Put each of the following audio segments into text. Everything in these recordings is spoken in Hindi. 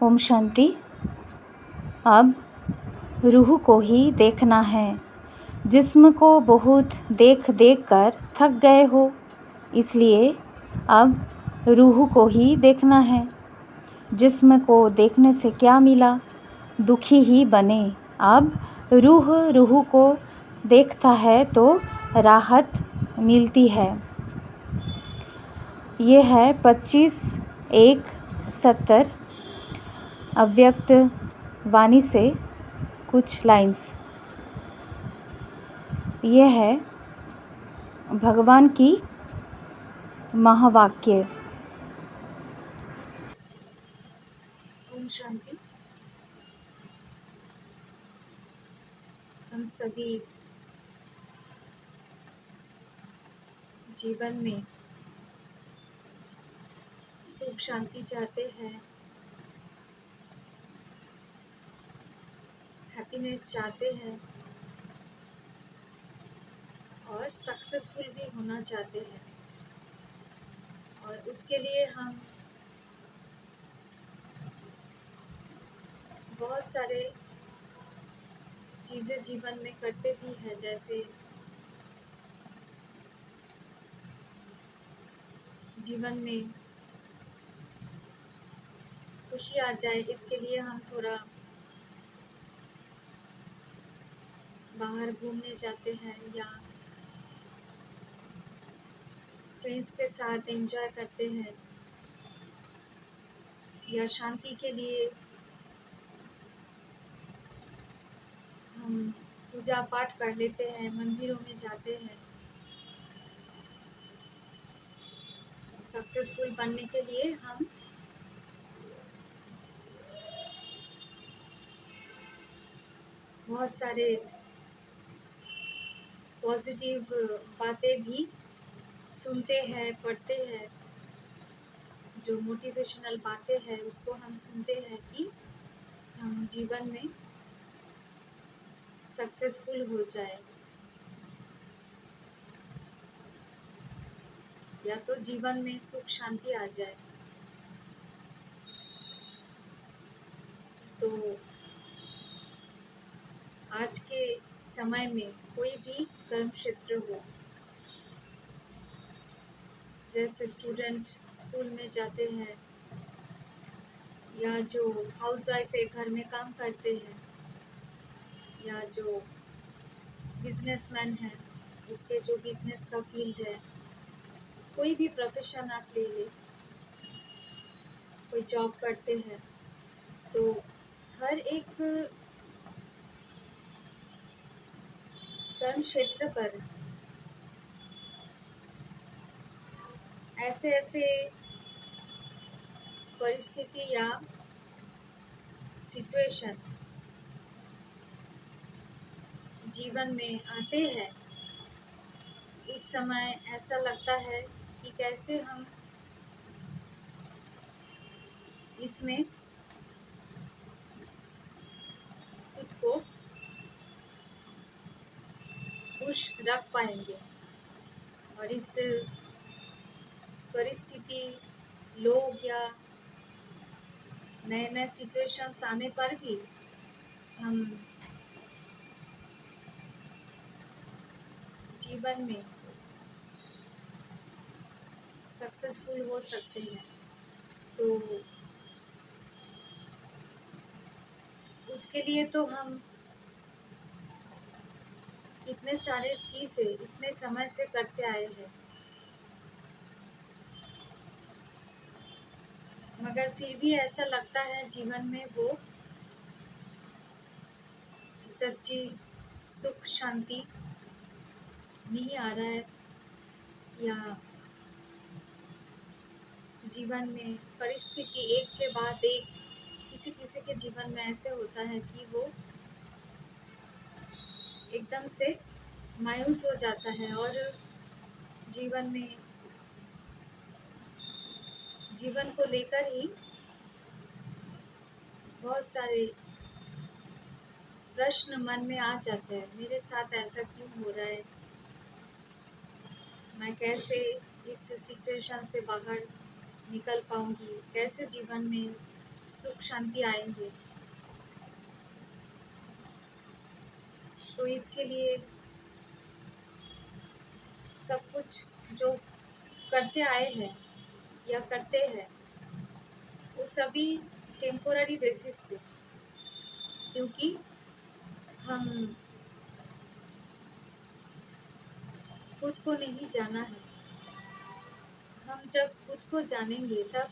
ओम शांति। अब रूह को ही देखना है। जिस्म को बहुत देख देख कर थक गए हो, इसलिए अब रूह को ही देखना है। जिस्म को देखने से क्या मिला, दुखी ही बने। अब रूह को देखता है तो राहत मिलती है। ये है 25/1/70 अव्यक्त वाणी से कुछ लाइंस। ये है भगवान की महावाक्य। ओम शांति। हम सभी जीवन में सुख शांति चाहते हैं, हैप्पीनेस चाहते हैं और सक्सेसफुल भी होना चाहते हैं। और उसके लिए हम बहुत सारे चीज़ें जीवन में करते भी हैं, जैसे जीवन में खुशी आ जाए, इसके लिए हम थोड़ा बाहर घूमने जाते हैं या फ्रेंड्स के साथ एंजॉय करते हैं, या शांति के लिए हम पूजा पाठ कर लेते हैं, मंदिरों में जाते हैं। सक्सेसफुल बनने के लिए हम बहुत सारे पॉजिटिव बातें भी सुनते हैं, पढ़ते हैं। जो मोटिवेशनल बातें हैं उसको हम सुनते हैं कि हम जीवन में सक्सेसफुल हो जाए, या तो जीवन में सुख शांति आ जाए। तो आज के समय में कोई भी कर्म क्षेत्र हो, जैसे स्टूडेंट स्कूल में जाते हैं, या जो हाउसवाइफ है घर में काम करते हैं, या जो बिजनेसमैन है उसके जो बिजनेस का फील्ड है, कोई भी प्रोफेशन आप ले लें, कोई जॉब करते हैं, तो हर एक कर्म क्षेत्र पर ऐसे ऐसे परिस्थिति या सिचुएशन जीवन में आते हैं। उस समय ऐसा लगता है कि कैसे हम इसमें खुद को खुश रख पाएंगे। और इस परिस्थिति, लोग या नए नए सिचुएशंस आने पर भी हम जीवन में सक्सेसफुल हो सकते हैं। तो उसके लिए तो हम इतने सारे चीज़ें इतने समय से करते आए हैं, मगर फिर भी ऐसा लगता है जीवन में वो सच्ची सुख शांति नहीं आ रहा है, या जीवन में परिस्थिति एक के बाद एक किसी किसी के जीवन में ऐसे होता है कि वो एकदम से मायूस हो जाता है और जीवन को लेकर ही बहुत सारे प्रश्न मन में आ जाते हैं। मेरे साथ ऐसा क्यों हो रहा है, मैं कैसे इस सिचुएशन से बाहर निकल पाऊंगी, कैसे जीवन में सुख शांति आएंगे। तो इसके लिए सब कुछ जो करते आए हैं या करते हैं वो सभी टेम्पोररी बेसिस पे, क्योंकि हम खुद को नहीं जाना है। हम जब खुद को जानेंगे तब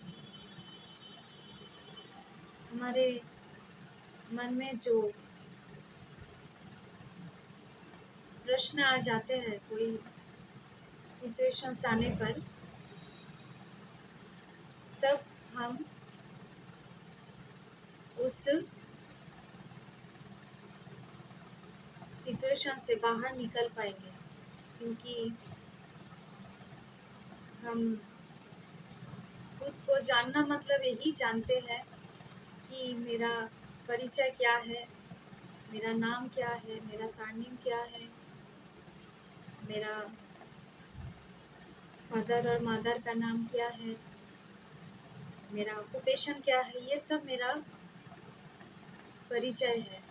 हमारे मन में जो प्रश्न आ जाते हैं कोई सिचुएशंस आने पर, तब हम उस सिचुएशन से बाहर निकल पाएंगे। क्योंकि हम खुद को जानना मतलब यही जानते हैं कि मेरा परिचय क्या है, मेरा नाम क्या है, मेरा सरनेम क्या है, मेरा फादर और मदर का नाम क्या है, मेरा ऑक्यूपेशन क्या है, ये सब मेरा परिचय है।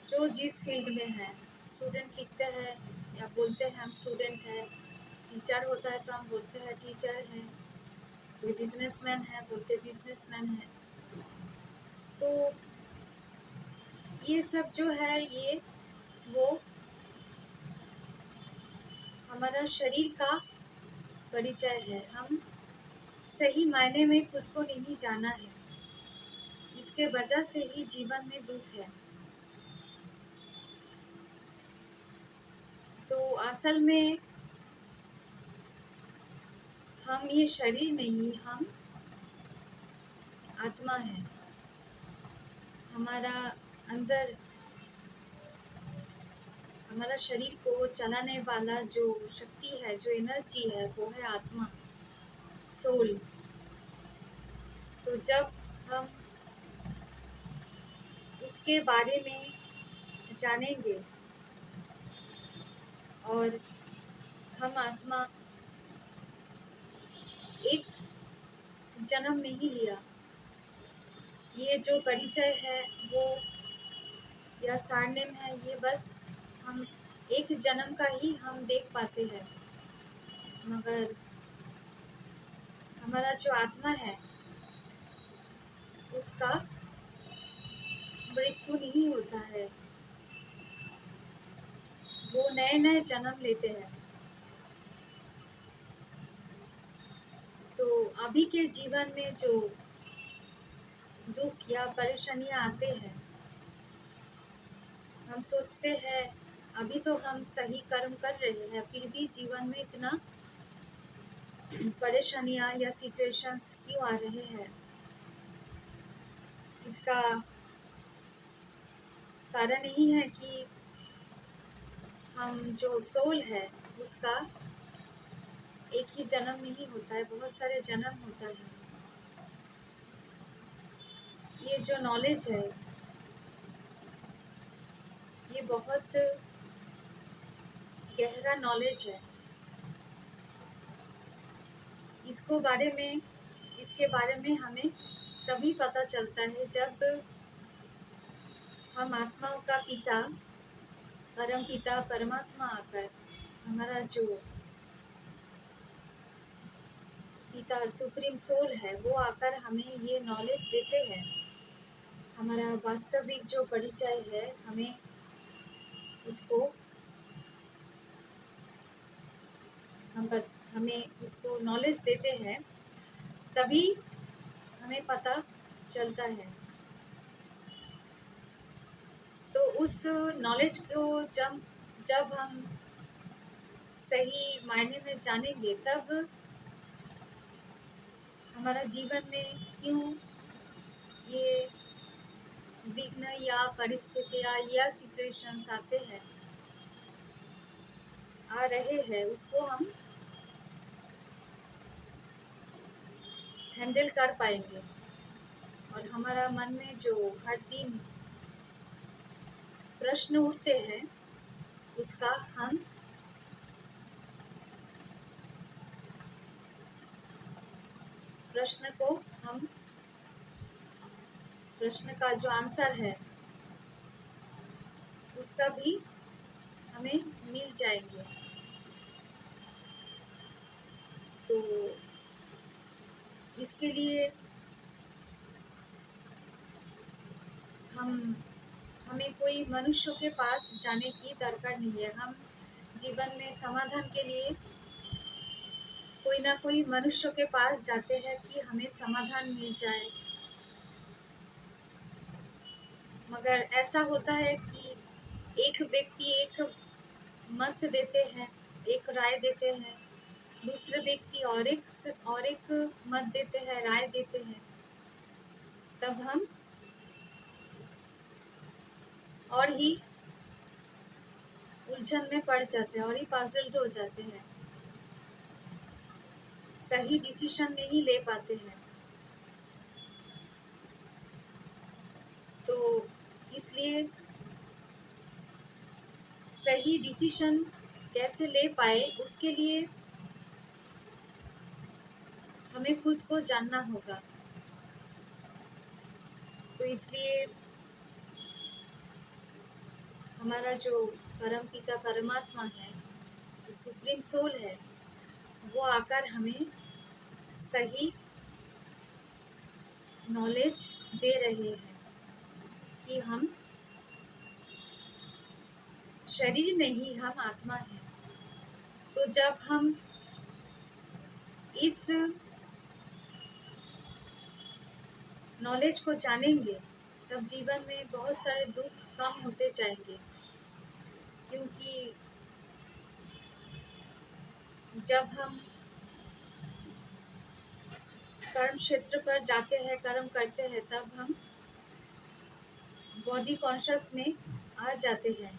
जो जिस फील्ड में है, स्टूडेंट लिखते हैं या बोलते हैं हम स्टूडेंट है, टीचर होता है तो हम बोलते हैं टीचर है, कोई बिजनेसमैन है बोलते बिजनेसमैन है। तो ये सब जो है ये वो हमारा शरीर का परिचय है। हम सही मायने में खुद को नहीं जाना है, इसके वजह से ही जीवन में दुख है। तो असल में हम ये शरीर नहीं, हम आत्मा है। हमारा अंदर हमारा शरीर को चलाने वाला जो शक्ति है, जो एनर्जी है, वो है आत्मा, सोल। तो जब हम उसके बारे में जानेंगे और हम आत्मा एक जन्म नहीं लिया, ये जो परिचय है वो या सरनेम है, ये बस हम एक जन्म का ही हम देख पाते हैं। मगर हमारा जो आत्मा है उसका मृत्यु नहीं होता है, वो नए नए जन्म लेते हैं। तो अभी के जीवन में जो दुख या परेशानियां आते हैं, हम सोचते हैं अभी तो हम सही कर्म कर रहे हैं, फिर भी जीवन में इतना परेशानियां या सिचुएशंस क्यों आ रहे हैं। इसका कारण यही है कि हम जो सोल है उसका एक ही जन्म नहीं होता है, बहुत सारे जन्म होता है। ये जो नॉलेज है ये बहुत गहरा नॉलेज है। इसके बारे में हमें तभी पता चलता है जब हम आत्माओं का पिता, परम पिता, परमात्मा आकर, हमारा जो पिता सुप्रीम सोल है वो आकर हमें ये नॉलेज देते हैं। हमारा वास्तविक जो परिचय है हमें उसको नॉलेज देते हैं, तभी हमें पता चलता है। तो उस नॉलेज को जब हम सही मायने में जानेंगे तब हमारा जीवन में क्यों ये विघ्न या परिस्थितियाँ या सिचुएशंस आ रहे हैं, उसको हम हैंडल कर पाएंगे। और हमारा मन में जो हर दिन प्रश्न उठते हैं उसका हम प्रश्न को हम प्रश्न का जो आंसर है उसका भी हमें मिल जाएंगे। तो इसके लिए हमें कोई मनुष्य के पास जाने की दरकार नहीं है। हम जीवन में समाधान के लिए कोई ना कोई मनुष्य के पास जाते हैं कि हमें समाधान मिल जाए। मगर ऐसा होता है कि एक व्यक्ति एक मत देते हैं, एक राय देते हैं, दूसरे व्यक्ति और एक मत देते हैं, राय देते हैं, तब हम और ही उलझन में पड़ जाते हैं और ही पजल्ड हो जाते हैं, सही डिसीजन नहीं ले पाते हैं। तो इसलिए सही डिसीजन कैसे ले पाए उसके लिए हमें खुद को जानना होगा। तो इसलिए हमारा जो परम पिता परमात्मा है, जो सुप्रीम सोल है, वो आकर हमें सही नॉलेज दे रहे हैं कि हम शरीर नहीं, हम आत्मा हैं। तो जब हम इस नॉलेज को जानेंगे तब जीवन में बहुत सारे दुख कम होते जाएंगे, क्योंकि जब हम कर्म क्षेत्र पर जाते हैं, कर्म करते हैं, तब हम बॉडी कॉन्शियस में आ जाते हैं।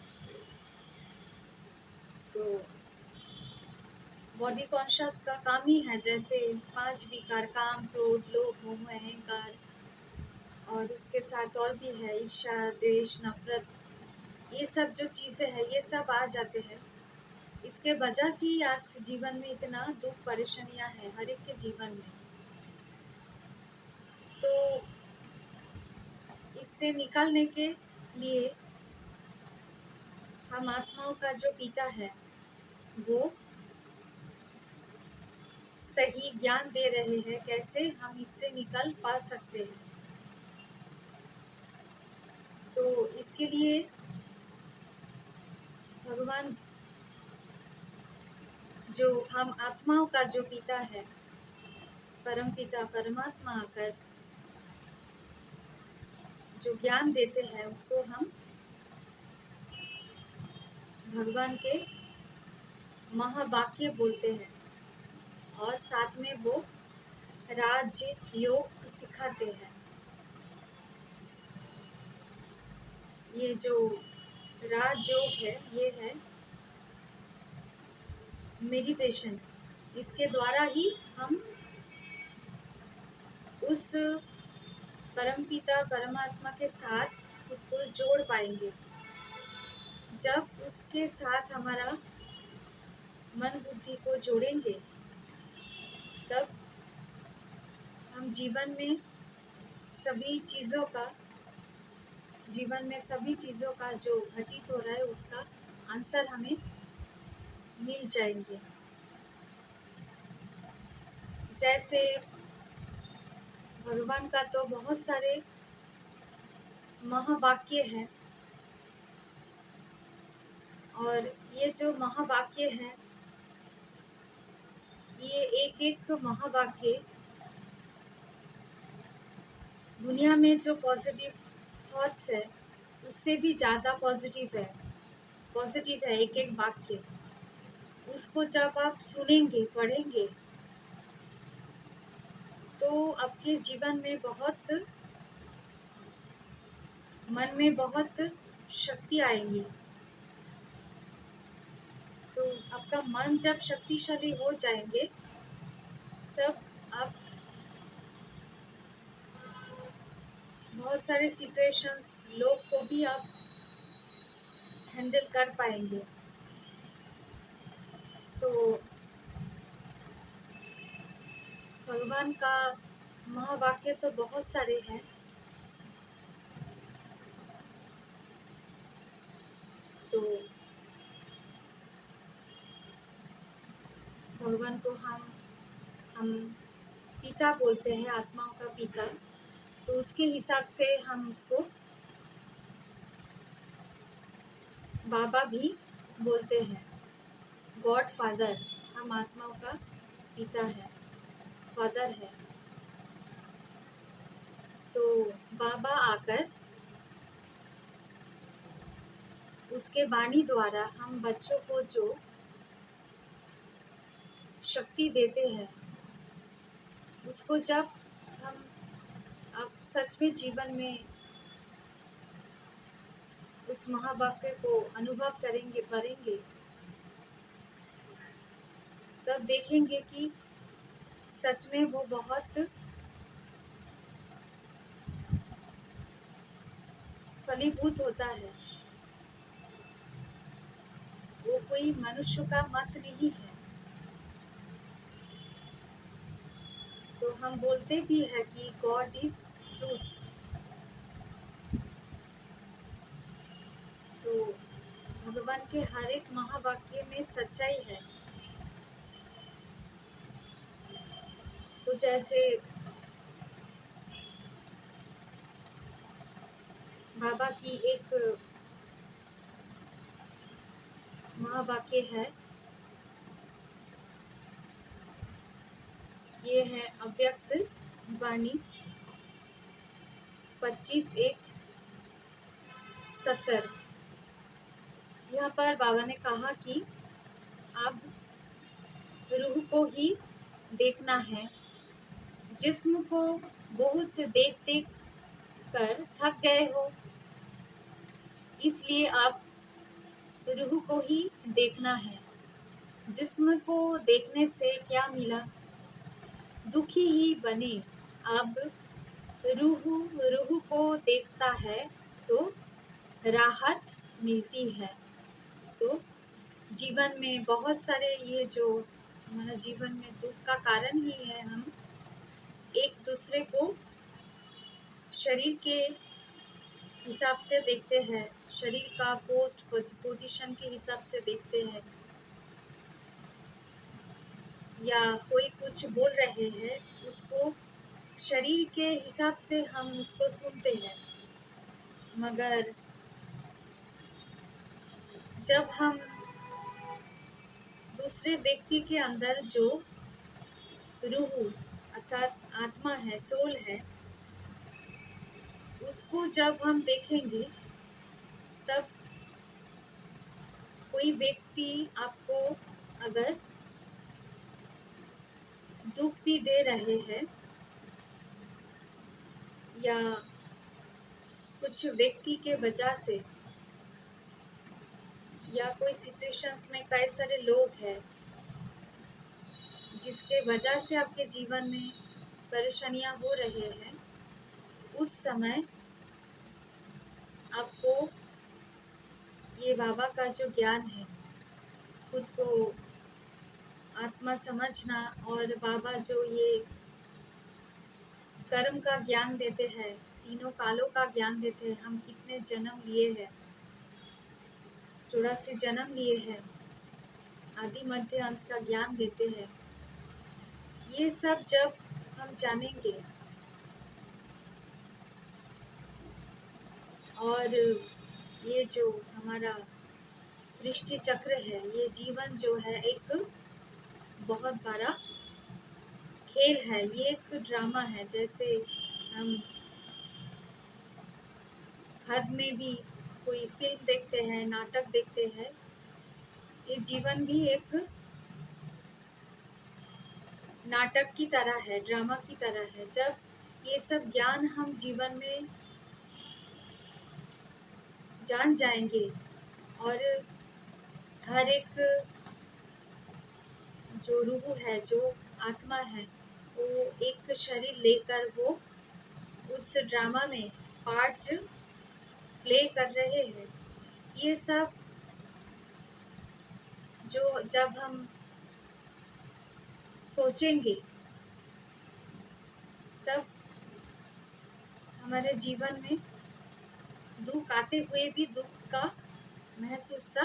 तो बॉडी कॉन्शियस का काम ही है, जैसे 5 विकार, काम, क्रोध, लोभ, मोह, अहंकार, और उसके साथ और भी है ईर्ष्या, द्वेष, नफरत, ये सब जो चीज़ें हैं ये सब आ जाते हैं। इसके वजह से ही आज जीवन में इतना दुख परेशानियां हैं हर एक के जीवन में। तो इससे निकलने के लिए हम आत्माओं का जो पिता है वो सही ज्ञान दे रहे हैं कैसे हम इससे निकल पा सकते हैं। तो इसके लिए भगवान जो हम आत्माओं का जो पिता है, परम पिता परमात्मा आकर जो ज्ञान देते हैं उसको हम भगवान के महावाक्य बोलते हैं, और साथ में वो राज योग सिखाते हैं। ये जो राज योग है ये है मेडिटेशन। इसके द्वारा ही हम उस परमपिता परमात्मा के साथ खुद को जोड़ पाएंगे। जब उसके साथ हमारा मन बुद्धि को जोड़ेंगे तब हम जीवन में सभी चीज़ों का जो घटित हो रहा है उसका आंसर हमें मिल जाएंगे। जैसे भगवान का तो बहुत सारे महावाक्य हैं, और ये जो महावाक्य हैं ये एक एक महावाक्य दुनिया में जो पॉजिटिव थॉट्स है उससे भी ज़्यादा पॉजिटिव है एक एक वाक्य। उसको जब आप सुनेंगे, पढ़ेंगे, तो आपके जीवन में मन में बहुत शक्ति आएगी। तो आपका मन जब शक्तिशाली हो जाएंगे तब आप बहुत सारे सिचुएशंस, लोग को भी आप हैंडल कर पाएंगे। तो भगवान का महावाक्य तो बहुत सारे हैं, तो भगवान को हम पिता बोलते हैं, आत्माओं का पिता, तो उसके हिसाब से हम उसको बाबा भी बोलते हैं। गॉड फादर, हम आत्माओं का पिता है, फादर है। तो बाबा आकर उसके वाणी द्वारा हम बच्चों को जो शक्ति देते हैं, उसको जब हम अब सच में जीवन में उस महावाक्य को अनुभव करेंगे, पढ़ेंगे, तब देखेंगे कि सच में वो बहुत फलीभूत होता है। वो कोई मनुष्य का मत नहीं है। तो हम बोलते भी है कि गॉड इज ट्रूथ। तो भगवान के हर एक महावाक्य में सच्चाई है। तो जैसे बाबा की एक महावाक्य है, ये है अव्यक्त वाणी 25:1-70। यहाँ पर बाबा ने कहा कि अब रूह को ही देखना है, जिस्म को बहुत देख देख कर थक गए हो, इसलिए आप रूह को ही देखना है। जिस्म को देखने से क्या मिला, दुखी ही बने। अब रूह को देखता है तो राहत मिलती है। तो जीवन में बहुत सारे ये जो हमारा जीवन में दुख का कारण ही है, हम एक दूसरे को शरीर के हिसाब से देखते हैं, शरीर का पोजीशन के हिसाब से देखते हैं, या कोई कुछ बोल रहे हैं उसको शरीर के हिसाब से हम उसको सुनते हैं। मगर जब हम दूसरे व्यक्ति के अंदर जो रूह अर्थात आत्मा है, सोल है, उसको जब हम देखेंगे, तब कोई व्यक्ति आपको अगर दुख भी दे रहे हैं, या कुछ व्यक्ति के वजह से, या कोई सिचुएशंस में कई सारे लोग हैं जिसके वजह से आपके जीवन में परेशानियां हो रहे हैं, उस समय आपको ये बाबा का जो ज्ञान है, खुद को आत्मा समझना, और बाबा जो ये कर्म का ज्ञान देते हैं, तीनों कालों का ज्ञान देते हैं, हम कितने जन्म लिए हैं, 84 जन्म लिए हैं, आदि मध्य अंत का ज्ञान देते हैं। ये सब जब हम जानेंगे, और ये जो हमारा सृष्टि चक्र है, ये जीवन जो है एक बहुत बड़ा खेल है, ये एक ड्रामा है। जैसे हम हद में भी कोई फिल्म देखते हैं, नाटक देखते हैं, ये जीवन भी एक नाटक की तरह है, ड्रामा की तरह है। जब ये सब ज्ञान हम जीवन में जान जाएंगे, और हर एक जो रूह है, जो आत्मा है, वो एक शरीर लेकर वो उस ड्रामा में पार्ट प्ले कर रहे हैं। ये सब जो जब हम सोचेंगे, तब हमारे जीवन में दुख आते हुए भी दुख का महसूसता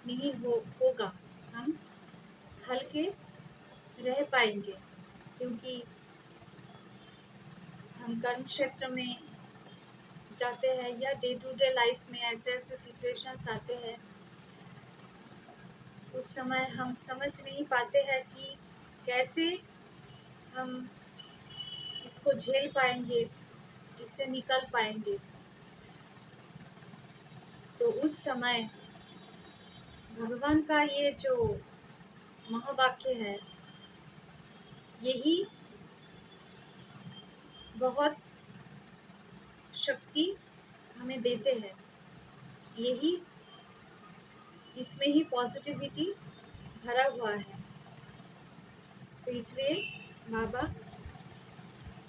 नहीं होगा। हम हल्के रह पाएंगे, क्योंकि हम कर्म क्षेत्र में जाते हैं या डे टू डे लाइफ में ऐसे ऐसे सिचुएशंस आते हैं, उस समय हम समझ नहीं पाते हैं कि कैसे हम इसको झेल पाएंगे, इससे निकल पाएंगे। तो उस समय भगवान का ये जो महावाक्य है, यही बहुत शक्ति हमें देते हैं। यही इसमें ही पॉजिटिविटी भरा हुआ है। तो इसलिए बाबा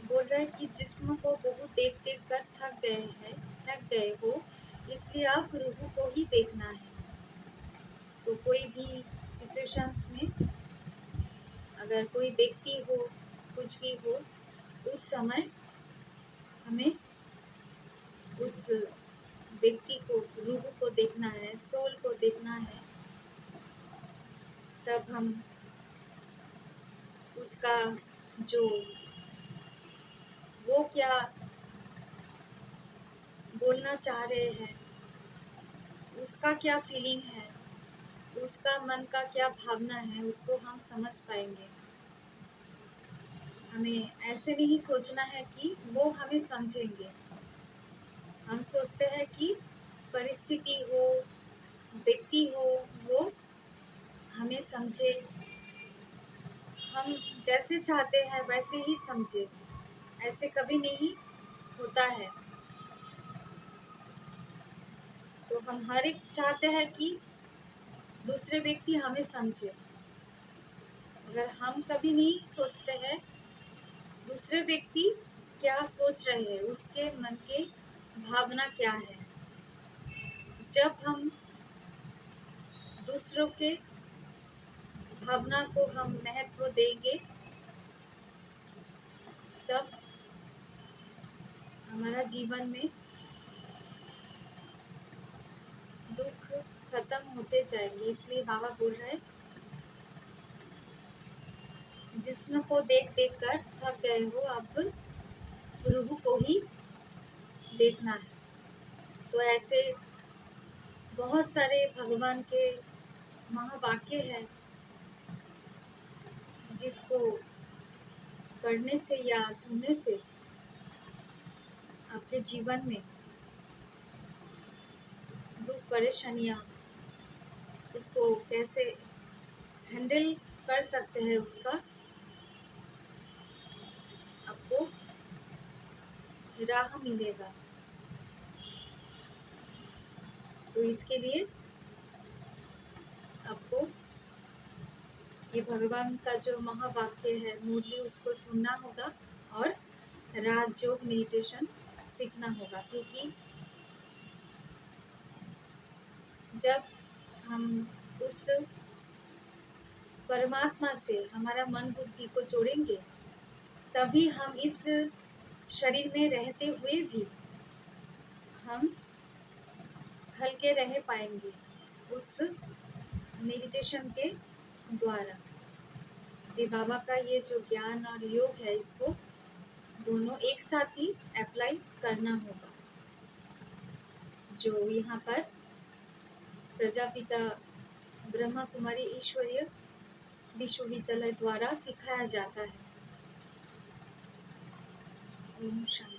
बोल रहे हैं कि जिस्म को बहुत देख देख कर थक गए हो, इसलिए आप रूह को ही देखना है। तो कोई भी सिचुएशंस में अगर कोई व्यक्ति हो, कुछ भी हो, उस समय हमें उस व्यक्ति को, रूह को देखना है, सोल को देखना है। तब हम उसका जो वो क्या बोलना चाह रहे हैं, उसका क्या फीलिंग है, उसका मन का क्या भावना है, उसको हम समझ पाएंगे। हमें ऐसे नहीं सोचना है कि वो हमें समझेंगे। हम सोचते हैं कि परिस्थिति हो, व्यक्ति हो, वो हमें समझे, हम जैसे चाहते हैं वैसे ही समझे। ऐसे कभी नहीं होता है। तो हम हर एक चाहते हैं कि दूसरे व्यक्ति हमें समझे। अगर हम कभी नहीं सोचते हैं दूसरे व्यक्ति क्या सोच रहे हैं, उसके मन के भावना क्या है, जब हम दूसरों के भावना को हम महत्व देंगे, तब हमारा जीवन में दुख खत्म होते जाएंगे। इसलिए बाबा बोल रहे हैं, जिस्म को देख देख कर थक गए हो, अब रूह को ही देखना है। तो ऐसे बहुत सारे भगवान के महावाक्य हैं, जिसको पढ़ने से या सुनने से आपके जीवन में दुख परेशानियाँ, उसको कैसे हैंडल कर सकते हैं, उसका आपको राह मिलेगा। तो इसके लिए आपको ये भगवान का जो महावाक्य है मुरली, उसको सुनना होगा और राजयोग मेडिटेशन सीखना होगा। क्योंकि जब हम उस परमात्मा से हमारा मन बुद्धि को जोड़ेंगे, तभी हम इस शरीर में रहते हुए भी हम हल्के रह पाएंगे उस मेडिटेशन के द्वारा। तो बाबा का ये जो ज्ञान और योग है, इसको दोनों एक साथ ही अप्लाई करना होगा, जो यहाँ पर प्रजापिता ब्रह्मा कुमारी ईश्वरीय विश्वविद्यालय द्वारा सिखाया जाता है। ओम शांति।